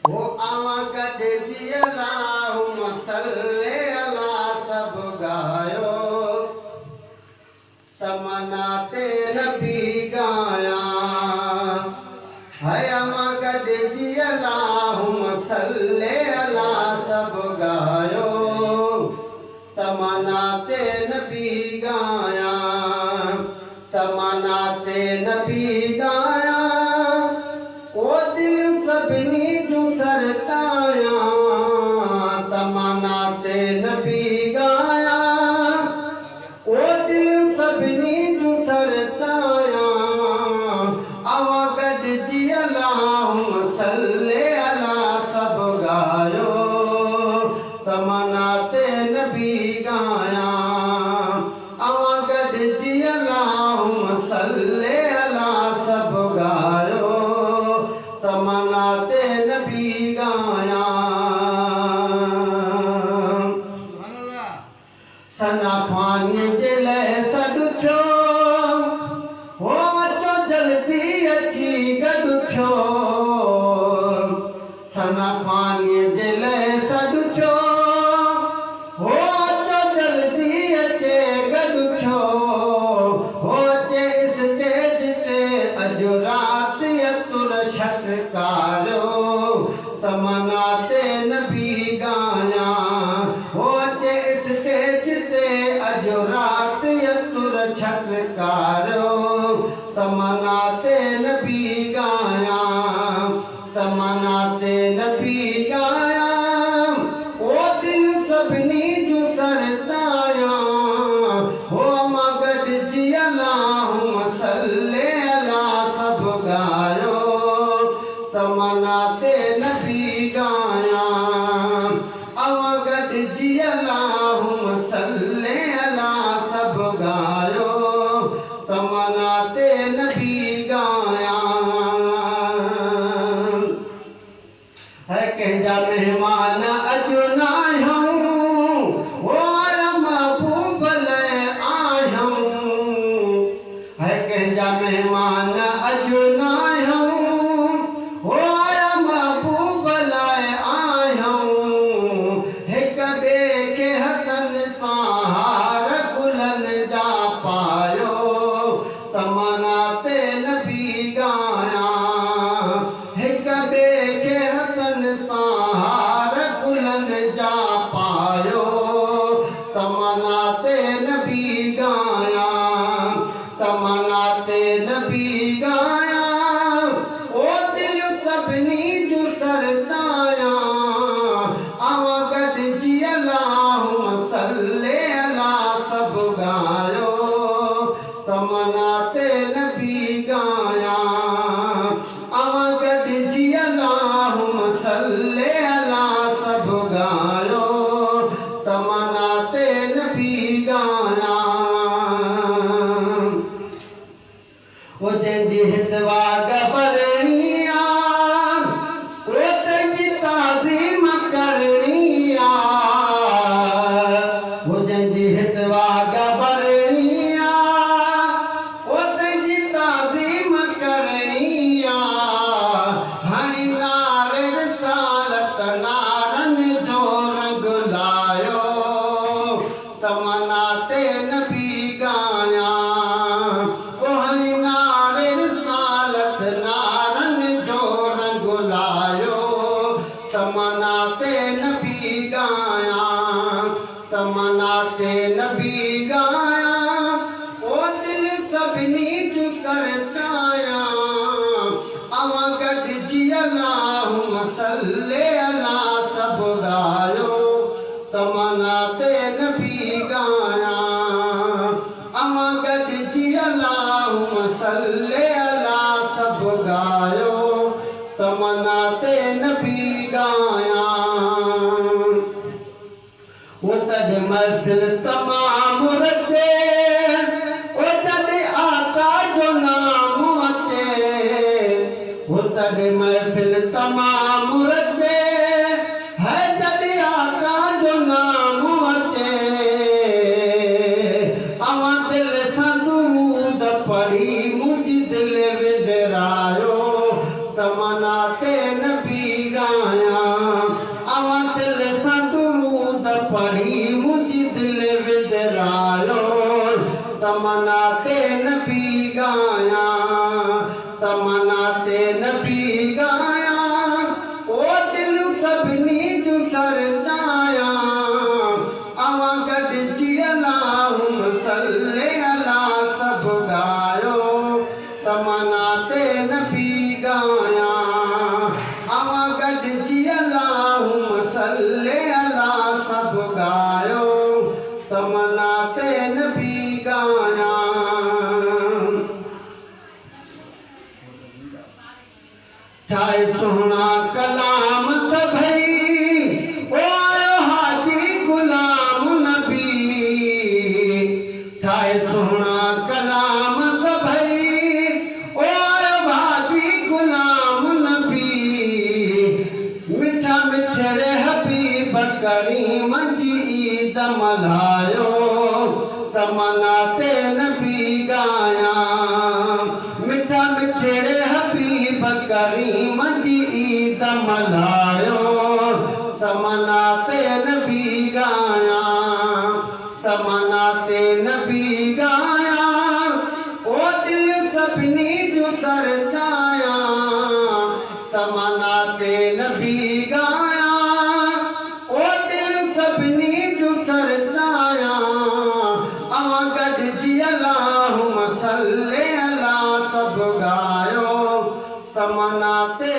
वो आमगढ़ जी अल्लाहुम्मा सल्ले अला सब गायो तमन्नाते नबी गाया है आमगढ़ जी अल्लाहुम्मा सल्ले अला सब गायो तमन्नाते नबी गाया तमन्नाते नबी गाया ओ दिल सभिनी जूं सरताया तमन्नाते नबी गाया ओ दिल सभिनी जूं सरताया आमगढ़ जी अल्लाहुम्मा सल्ले अला सब गायो तमन्नाते नबी गाया आमगढ़ जी अल्लाहुम्मा सल्ले अला सब गायो तमन्नाते नबी गाया सना ख्वानी दिले सॾु थियो हो अचो जल्दी अची गॾु थियो सना ख्वानी दिले सॾु थियो हो अचो जल्दी अचे गॾु थियो हो अचे स्टेज ते अॼु राति अतुर छटकारियो तमन्नाते नबी गाया हो अचे स्टेज ते अॼु राति अतुर छटकारियो तमन्नाते नबी गाया तमन्नाते नबी गाया ओ दिल सभिनी जूं सरताया हो आमगढ़ जी अल्लाहुम्मा सल्ले अला सब गायो तमन्नाते नबी गाया आमगढ़ जी अल्लाहुम्मा सल्ले अला सब गायो तमन्नाते नबी गाया है कंहिंजा मेहमान अॼु न आहियूं हो आया महबूब लाइ आहियूं है कंहिंजा मेहमान अॼु न आहियूं हो आया महबूब लाइ आहियूं हिक ॿिए खे हथनि सां हार गुलनि जा पायो तमन्नाते नबी गाया हिक ॿिए खे हथनि सां हार गुलनि जा पायो तमन्नाते नबी गाया तमन्नाते नबी गाया ओ दिल सभिनी जूं सरताया आमगढ़ जी अल्लाहुम्मा सल्ले अला सब गायो तमन्नाते नबी गाया आमगढ़ जी अल्लाहुम्मा सल्ले अला सब गायो तमन्नाते नबी गाया वो जंहिंजी हितवा गबरणी आहे वो तंहिंजी ताज़ीम करणी आहे वो जंहिंजी हितवा गबरणी आहे वो तंहिंजी ताज़ीम करणी आहे हणीदार रिसालत नारनि जो रंग लायो तमन्नाते नबी गाया ओ हणीदार रिसालत नारनि जो रंग लायो तमन्नाते नबी गाया तमन्नाते नबी गाया ओ दिल सभिनी जूं सरताया आमगढ़ जी अल्लाहुम्मा सल्ले अला सब गायो तमन्नाते नबी गाया आमगढ़ जी अल्लाहुम्मा सल्ले अला सब गायो तमन्नाते नबी गाया वो तज महफिल तमाम रचे वो तज आका जो नाम अचे वो तज महफिल तमाम रचे है तज आका जो नाम अचे अवां दिल सां दुरूद पढ़ी मुंहिंजी दिल में विदरायो तमन्ना ते नबी गाया अवां दिल सां दुरूद पढ़ी मुंहिंजी दिल विदरायो तमन्ना ते नबी गाया तमन्ना ते नबी गाया ओ दिल सभिनी जूं सरचाया अवां गॾिजी अल्लाहुम्मा सल्ली अला सभु गायो तमन्ना ते नबी गाया अवां गॾिजी अल्लाहुम्मा सल्ली अला सभु गायो तमन्ना ते नबी गाया ठाहे सोहणा कलाम सभई ओ आयो हाजी गुलाम नबी ठाहे सोहणा कलाम सभई ओ आयो हाजी गुलाम नबी मिठा मिठड़े हबीब करीम जी ईद मल्हायो तमन्ना ते नबी गाया मिठा मिठड़े हबीब करीम जी ईद मल्हायो तमन्ना ते नबी गाया तमन्ना ते नबी गाया ओ दिल सभिनी जूं सरचाया तमन्ना ते नबी गाया ओ दिल सभिनी जूं सरचाया अवां गॾिजी अल्लाहुम्मा सल्ली अला सभु गायो तमन्ना ते